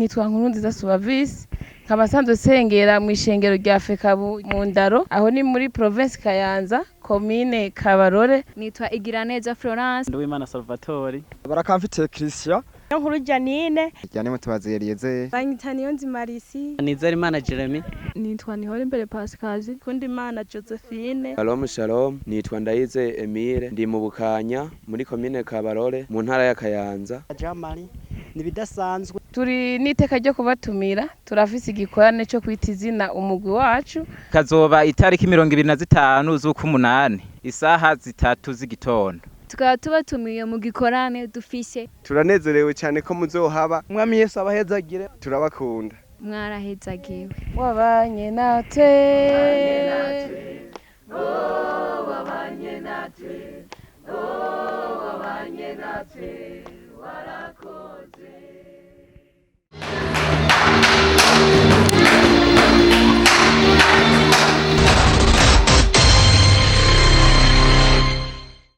nitwa Nkurunziza Suwavisi nkaba nsanzwe sengera mu ishengero rya Fekabu mu Ndaro aho ni muri province Kayanza commune Kabarore. Nitwa Igiraneza Florence. Nduwimana Salvatore. Barakamfite Christian. Nkuru Janine. Janine Mutubaziyerize. Banyita Niyonzi Marisi. Nizarimana Jeremy. Nitwa Nihorimbere Pascazi. Kundimana Josephine. Shalom shalom, nitwa Ndayize Emile, ndi mu Bukanya muri commune Kabarore mu ntara ya Kayanza. Jamali nibidasanzwe. Turi niteka ryo kubatumira, turafise igikorane cyo kwita izina umugwi wacu. Kazoba itariki 25 z'ukumunani isaha 3 z'igitondo. Tukaba tubatumiye mu gikorane dufise. Turanezerewe cyane ko muzohaba. Mwami Yesu abahezagire. Turabakunda. Mwarahezagiwe. Wabanye natwe. Oh, wabanye natwe.